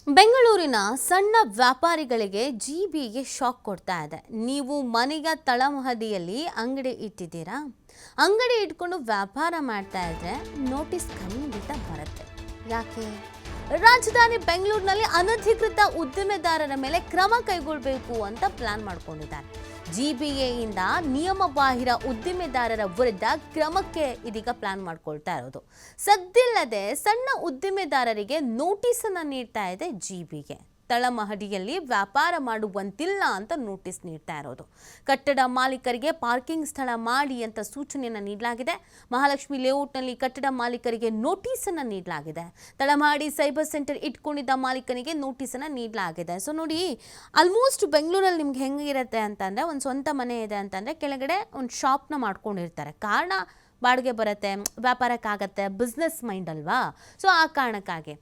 ಬೆಂಗಳೂರಿನ ಸಣ್ಣ ವ್ಯಾಪಾರಿಗಳಿಗೆ ಜಿಬಿಗೆ ಶಾಕ್ ಕೊಡ್ತಾ ಇದೆ. ನೀವು ಮನೆಯ ತಳಮಹಡಿಯಲ್ಲಿ ಅಂಗಡಿ ಇಟ್ಟಿದ್ದೀರಾ, ಅಂಗಡಿ ಇಟ್ಕೊಂಡು ವ್ಯಾಪಾರ ಮಾಡ್ತಾ ಇದ್ರೆ ನೋಟಿಸ್ ಖಂಡಿತ ಬರುತ್ತೆ. ಯಾಕೆ? ರಾಜಧಾನಿ ಬೆಂಗಳೂರಿನಲ್ಲಿ ಅನಧಿಕೃತ ಉದ್ದಿಮೆದಾರರ ಮೇಲೆ ಕ್ರಮ ಕೈಗೊಳ್ಳಬೇಕು ಅಂತ ಪ್ಲಾನ್ ಮಾಡ್ಕೊಂಡಿದ್ದಾರೆ. ಜಿಬಿಎಯಿಂದ ನಿಯಮಬಾಹಿರ ಉದ್ದಿಮೆದಾರರ ವಿರುದ್ಧ ಕ್ರಮಕ್ಕೆ ಇದೀಗ ಪ್ಲಾನ್ ಮಾಡ್ಕೊಳ್ತಾ ಇರೋದು. ಸದ್ದಿಲ್ಲದೆ ಸಣ್ಣ ಉದ್ದಿಮೆದಾರರಿಗೆ ನೋಟಿಸ್ ಅನ್ನು ನೀಡ್ತಾ ಇದೆ ಜಿಬಿಎ. ತಳಮಹಡಿಯಲ್ಲಿ ವ್ಯಾಪಾರ ಮಾಡುವಂತಿಲ್ಲ ಅಂತ ನೋಟಿಸ್ ನೀಡ್ತಾ ಇರೋದು. ಕಟ್ಟಡ ಮಾಲೀಕರಿಗೆ ಪಾರ್ಕಿಂಗ್ ಸ್ಥಳ ಮಾಡಿ ಅಂತ ಸೂಚನೆಯನ್ನು ನೀಡಲಾಗಿದೆ. ಮಹಾಲಕ್ಷ್ಮಿ ಲೇಔಟ್ನಲ್ಲಿ ಕಟ್ಟಡ ಮಾಲೀಕರಿಗೆ ನೋಟಿಸ್ ಅನ್ನು ನೀಡಲಾಗಿದೆ. ತಳಮಹಡಿ ಸೈಬರ್ ಸೆಂಟರ್ ಇಟ್ಕೊಂಡಿದ್ದ ಮಾಲೀಕನಿಗೆ ನೋಟಿಸ್ ಅನ್ನು ನೀಡಲಾಗಿದೆ. ಸೊ ನೋಡಿ, ಆಲ್ಮೋಸ್ಟ್ ಬೆಂಗಳೂರಲ್ಲಿ ನಿಮ್ಗೆ ಹೆಂಗಿರುತ್ತೆ ಅಂತಂದ್ರೆ, ಒಂದು ಸ್ವಂತ ಮನೆ ಇದೆ ಅಂತಂದ್ರೆ ಕೆಳಗಡೆ ಒಂದು ಶಾಪ್ನ ಮಾಡ್ಕೊಂಡಿರ್ತಾರೆ. ಕಾರಣ ಬಾಡಿಗೆ ಬರುತ್ತೆ, ವ್ಯಾಪಾರಕ್ಕಾಗತ್ತೆ, ಬಿಸ್ನೆಸ್ ಮೈಂಡ್ ಅಲ್ವಾ. ಸೊ ಆ ಕಾರಣಕ್ಕಾಗಿ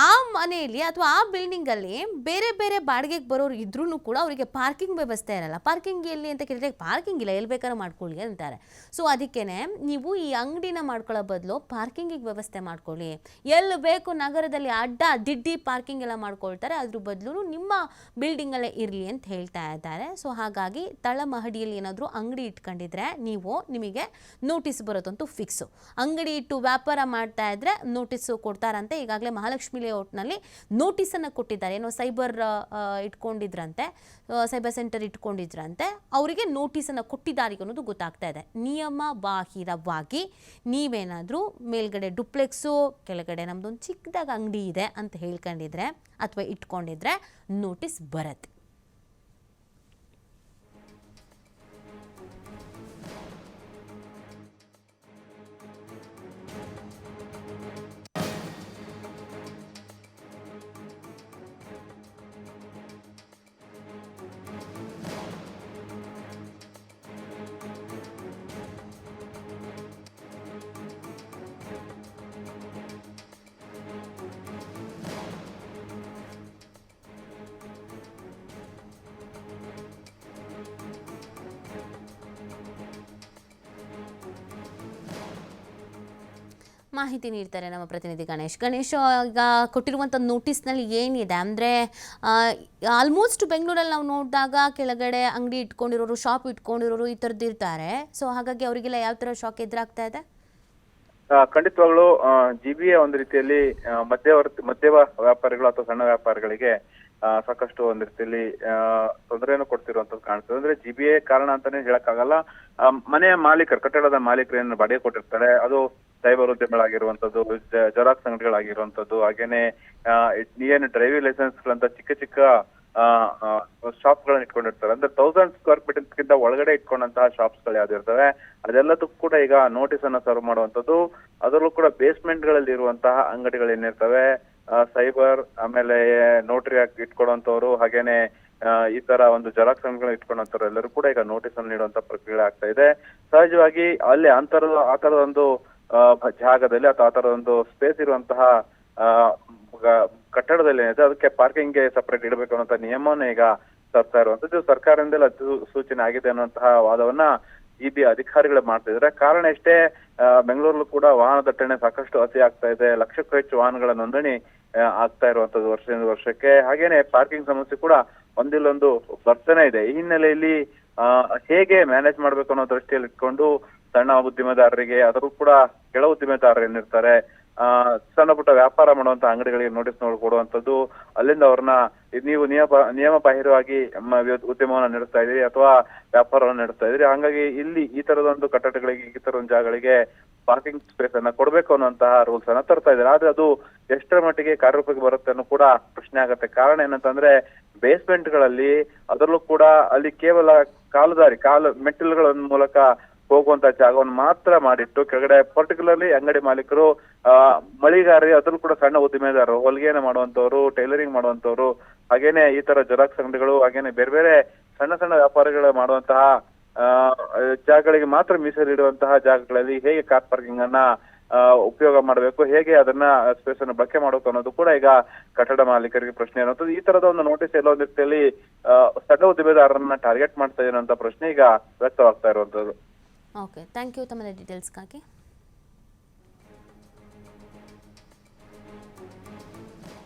ಆ ಮನೆಯಲ್ಲಿ ಅಥವಾ ಆ ಬಿಲ್ಡಿಂಗಲ್ಲಿ ಬೇರೆ ಬೇರೆ ಬಾಡಿಗೆಗೆ ಬರೋರು ಇದ್ರೂ ಕೂಡ ಅವರಿಗೆ ಪಾರ್ಕಿಂಗ್ ವ್ಯವಸ್ಥೆ ಇರಲ್ಲ. ಪಾರ್ಕಿಂಗ್ ಎಲ್ಲಿ ಅಂತ ಕೇಳಿದ್ರೆ ಪಾರ್ಕಿಂಗ್ ಇಲ್ಲ, ಎಲ್ಲಿ ಬೇಕಾದ್ರೂ ಮಾಡ್ಕೊಳ್ಳಿ ಅಂತಾರೆ. ಸೊ ಅದಕ್ಕೇನೆ ನೀವು ಈ ಅಂಗಡಿನ ಮಾಡ್ಕೊಳ್ಳೋ ಬದಲು ಪಾರ್ಕಿಂಗಿಗೆ ವ್ಯವಸ್ಥೆ ಮಾಡ್ಕೊಳ್ಳಿ. ಎಲ್ಲಿ ಬೇಕು ನಗರದಲ್ಲಿ ಅಡ್ಡ ದಿಡ್ಡಿ ಪಾರ್ಕಿಂಗ್ ಎಲ್ಲ ಮಾಡ್ಕೊಳ್ತಾರೆ, ಅದ್ರ ಬದಲು ನಿಮ್ಮ ಬಿಲ್ಡಿಂಗಲ್ಲೇ ಇರಲಿ ಅಂತ ಹೇಳ್ತಾ ಇದ್ದಾರೆ. ಸೊ ಹಾಗಾಗಿ ತಳಮಹಡಿಯಲ್ಲಿ ಏನಾದರೂ ಅಂಗಡಿ ಇಟ್ಕೊಂಡಿದ್ರೆ ನಿಮಗೆ ನೋಟಿಸ್ ಬರುತ್ತೆ ಅಂತೂ ಫಿಕ್ಸು. ಅಂಗಡಿ ಇಟ್ಟು ವ್ಯಾಪಾರ ಮಾಡ್ತಾ ಇದ್ರೆ ನೋಟಿಸು ಕೊಡ್ತಾರಂತೆ. ಈಗಾಗಲೇ ಮಹಾಲಕ್ಷ್ಮಿ ಲೇಔಟ್ನಲ್ಲಿ ನೋಟಿಸನ್ನು ಕೊಟ್ಟಿದ್ದಾರೆ. ಏನೋ ಸೈಬರ್ ಇಟ್ಕೊಂಡಿದ್ರಂತೆ, ಸೈಬರ್ ಸೆಂಟರ್ ಇಟ್ಕೊಂಡಿದ್ರಂತೆ, ಅವರಿಗೆ ನೋಟಿಸನ್ನು ಕೊಟ್ಟಿದ್ದಾರೆ ಅನ್ನೋದು ಗೊತ್ತಾಗ್ತಾ ಇದೆ. ನಿಯಮ ಬಾಹಿರವಾಗಿ ನೀವೇನಾದರೂ ಮೇಲ್ಗಡೆ ಡುಪ್ಲೆಕ್ಸು, ಕೆಳಗಡೆ ನಮ್ಮದೊಂದು ಚಿಕ್ಕದಾಗ ಅಂಗಡಿ ಇದೆ ಅಂತ ಹೇಳ್ಕೊಂಡಿದ್ರೆ ಅಥವಾ ಇಟ್ಕೊಂಡಿದ್ರೆ ನೋಟಿಸ್ ಬರುತ್ತೆ. ಮಾಹಿತಿ ನೀಡ್ತಾರೆ ನಮ್ಮ ಪ್ರತಿನಿಧಿ ಗಣೇಶ್. ಈಗ ಕೊಟ್ಟಿರುವಂಥ ನೋಟಿಸ್ನಲ್ಲಿ ಏನಿದೆ ಅಂದರೆ, ಆಲ್ಮೋಸ್ಟ್ ಬೆಂಗಳೂರಲ್ಲಿ ನಾವು ನೋಡಿದಾಗ ಕೆಳಗಡೆ ಅಂಗಡಿ ಇಟ್ಕೊಂಡಿರೋರು, ಶಾಪ್ ಇಟ್ಕೊಂಡಿರೋರು ಈ ಥರದ್ದು ಇರ್ತಾರೆ. ಸೊ ಹಾಗಾಗಿ ಅವರಿಗೆಲ್ಲ ಯಾವ ಥರ ಶಾಕ್ ಎದುರಾಗ್ತಾ ಇದೆ? ಖಂಡಿತವಾಗ್ಲೂ ಜಿಬಿಎ ಒಂದು ರೀತಿಯಲ್ಲಿ ಮಧ್ಯಮ ವ್ಯಾಪಾರಿಗಳು ಅಥವಾ ಸಣ್ಣ ವ್ಯಾಪಾರಿಗಳಿಗೆ ಸಾಕಷ್ಟು ಒಂದ್ ರೀತಿಯಲ್ಲಿ ತೊಂದರೆಯನ್ನು ಕೊಡ್ತಿರುವಂತದ್ದು ಕಾಣ್ತದೆ. ಅಂದ್ರೆ ಜಿಬಿಎ ಕಾರಣ ಅಂತಾನೆ ಹೇಳಕ್ಕಾಗಲ್ಲ. ಮನೆಯ ಮಾಲೀಕರು, ಕಟ್ಟಡದ ಮಾಲೀಕರು ಏನು ಬಾಡಿಗೆ ಕೊಟ್ಟಿರ್ತಾರೆ, ಅದು ಸೈಬರ್ ಉದ್ಯಮಗಳಾಗಿರುವಂತದ್ದು, ಜೆರಾಕ್ಸ್ ಅಂಗಡಿಗಳಾಗಿರುವಂತದ್ದು, ಹಾಗೇನೆ ಏನು ಡ್ರೈವಿಂಗ್ ಲೈಸೆನ್ಸ್ ಗಳಂತ ಚಿಕ್ಕ ಚಿಕ್ಕ ಶಾಪ್ಸ್ ಗಳನ್ನ ಇಟ್ಕೊಂಡಿರ್ತಾರೆ. ಅಂದ್ರೆ 1000 ಸ್ಕ್ವೇರ್ ಫೀಟ್ ಒಳಗಡೆ ಇಟ್ಕೊಂಡಂತಹ ಶಾಪ್ಸ್ ಗಳು ಯಾವ್ದಿರ್ತವೆ ಅದೆಲ್ಲದಕ್ಕೂ ಕೂಡ ಈಗ ನೋಟಿಸ್ ಅನ್ನ ಸರ್ವ್ ಮಾಡುವಂತದ್ದು. ಅದರಲ್ಲೂ ಕೂಡ ಬೇಸ್ಮೆಂಟ್ ಗಳಲ್ಲಿ ಇರುವಂತಹ ಅಂಗಡಿಗಳು ಏನಿರ್ತವೆ, ಸೈಬರ್, ಆಮೇಲೆ ನೋಟ್ರಿ ಇಟ್ಕೊಡುವಂತವ್ರು, ಹಾಗೇನೆ ಈ ತರ ಒಂದು ಜೆರಾಕ್ಸ್ ಅಂಗಡಿಗಳನ್ನ ಇಟ್ಕೊಂಡಂತವ್ರು ಎಲ್ಲರೂ ಕೂಡ ಈಗ ನೋಟಿಸ್ ಅನ್ನು ನೀಡುವಂತ ಪ್ರಕ್ರಿಯೆ ಆಗ್ತಾ ಇದೆ. ಸಹಜವಾಗಿ ಅಲ್ಲಿ ಆ ತರದ ಒಂದು ಜಾಗದಲ್ಲಿ ಅಥವಾ ಆ ತರದ ಒಂದು ಸ್ಪೇಸ್ ಇರುವಂತಹ ಕಟ್ಟಡದಲ್ಲಿ ಏನಿದೆ ಅದಕ್ಕೆ ಪಾರ್ಕಿಂಗ್ ಗೆ ಸಪರೇಟ್ ಇಡಬೇಕು ಅನ್ನುವಂತ ನಿಯಮವನ್ನ ಈಗ ತರ್ತಾ ಇರುವಂತದ್ದು. ಸರ್ಕಾರದಿಂದಲೇ ಸೂಚನೆ ಆಗಿದೆ ಅನ್ನುವಂತಹ ವಾದವನ್ನ ಜಿಬಿ ಅಧಿಕಾರಿಗಳು ಮಾಡ್ತಾ ಇದ್ದಾರೆ. ಕಾರಣ ಇಷ್ಟೇ, ಬೆಂಗಳೂರಲ್ಲೂ ಕೂಡ ವಾಹನ ದಟ್ಟಣೆ ಸಾಕಷ್ಟು ಅತಿ ಆಗ್ತಾ ಇದೆ. ಲಕ್ಷಕ್ಕೂ ಹೆಚ್ಚು ವಾಹನಗಳ ನೋಂದಣಿ ಆಗ್ತಾ ಇರುವಂತದ್ದು ವರ್ಷದಿಂದ ವರ್ಷಕ್ಕೆ. ಹಾಗೇನೆ ಪಾರ್ಕಿಂಗ್ ಸಮಸ್ಯೆ ಕೂಡ ಒಂದಿಲ್ಲೊಂದು ಬರ್ತಾನೆ ಇದೆ. ಈ ಹಿನ್ನೆಲೆಯಲ್ಲಿ ಹೇಗೆ ಮ್ಯಾನೇಜ್ ಮಾಡ್ಬೇಕು ಅನ್ನೋ ದೃಷ್ಟಿಯಲ್ಲಿ ಇಟ್ಕೊಂಡು ಸಣ್ಣ ಉದ್ದಿಮೆದಾರರಿಗೆ, ಅದರೂ ಕೂಡ ಕೆಳ ಉದ್ದಿಮೆದಾರರು ಏನಿರ್ತಾರೆ, ಸಣ್ಣ ಪುಟ್ಟ ವ್ಯಾಪಾರ ಮಾಡುವಂತ ಅಂಗಡಿಗಳಿಗೆ ನೋಟಿಸ್ ಕೊಡುವಂತದ್ದು, ಅಲ್ಲಿಂದ ಅವ್ರನ್ನ ನೀವು ನಿಯಮ ಬಾಹಿರವಾಗಿ ಉದ್ಯಮವನ್ನ ನಡೆಸ್ತಾ ಇದ್ದೀರಿ ಅಥವಾ ವ್ಯಾಪಾರವನ್ನ ನಡೆಸ್ತಾ ಇದ್ರಿ, ಹಂಗಾಗಿ ಇಲ್ಲಿ ಈ ತರದೊಂದು ಕಟ್ಟಡಗಳಿಗೆ, ಈ ತರದೊಂದು ಜಾಗಗಳಿಗೆ ಪಾರ್ಕಿಂಗ್ ಸ್ಪೇಸ್ ಅನ್ನ ಕೊಡ್ಬೇಕು ಅನ್ನುವಂತಹ ರೂಲ್ಸ್ ಅನ್ನ ತರ್ತಾ ಇದ್ದಾರೆ. ಆದ್ರೆ ಅದು ಎಷ್ಟರ ಮಟ್ಟಿಗೆ ಕಾರ್ಯರೂಪಕ್ಕೆ ಬರುತ್ತೆ ಅನ್ನೋ ಕೂಡ ಪ್ರಶ್ನೆ ಆಗತ್ತೆ. ಕಾರಣ ಏನಂತಂದ್ರೆ, ಬೇಸ್ಮೆಂಟ್ ಗಳಲ್ಲಿ ಅದರಲ್ಲೂ ಕೂಡ ಅಲ್ಲಿ ಕೇವಲ ಮೆಟ್ಟಿಲುಗಳ ಮೂಲಕ ಹೋಗುವಂತ ಜಾಗವನ್ನು ಮಾತ್ರ ಮಾಡಿಟ್ಟು ಕೆಳಗಡೆ ಪರ್ಟಿಕ್ಯುಲರ್ಲಿ ಅಂಗಡಿ ಮಾಲೀಕರು, ಮಳಿಗಾರರು, ಅದ್ರಲ್ಲೂ ಕೂಡ ಸಣ್ಣ ಉದ್ದಿಮೆದಾರರು, ಹೊಲಿಗೆನ ಮಾಡುವಂತವ್ರು, ಟೈಲರಿಂಗ್ ಮಾಡುವಂತವ್ರು, ಹಾಗೇನೆ ಈ ತರ ಜೆರಾಕ್ಸ್ ಅಂಗಡಿಗಳು, ಹಾಗೇನೆ ಬೇರೆ ಬೇರೆ ಸಣ್ಣ ಸಣ್ಣ ವ್ಯಾಪಾರಿಗಳು ಮಾಡುವಂತಹ ಜಾಗಗಳಿಗೆ ಮಾತ್ರ ಮೀಸಲಿಡುವಂತಹ ಜಾಗಗಳಲ್ಲಿ ಹೇಗೆ ಕಾರ್ ಪಾರ್ಕಿಂಗ್ ಅನ್ನ ಉಪಯೋಗ ಮಾಡಬೇಕು, ಹೇಗೆ ಅದನ್ನ ಸ್ಪೇಸ್ ಅನ್ನು ಬಳಕೆ ಮಾಡಬೇಕು ಅನ್ನೋದು ಕೂಡ ಈಗ ಕಟ್ಟಡ ಮಾಲೀಕರಿಗೆ ಪ್ರಶ್ನೆ ಇರುವಂತದ್ದು. ಈ ತರದ ಒಂದು ನೋಟಿಸ್ ಎಲ್ಲೋ ಒಂದು ರೀತಿಯಲ್ಲಿ ಸಣ್ಣ ಉದ್ದಿಮೆದಾರರನ್ನ ಟಾರ್ಗೆಟ್ ಮಾಡ್ತಾ ಇರುವಂತ ಪ್ರಶ್ನೆ ಈಗ ವ್ಯಕ್ತವಾಗ್ತಾ ಇರುವಂತದ್ದು. ಓಕೆ, ಥ್ಯಾಂಕ್ ಯು ತಮ್ಮ ಡೀಟೇಲ್ಸ್ಗಾಗಿ.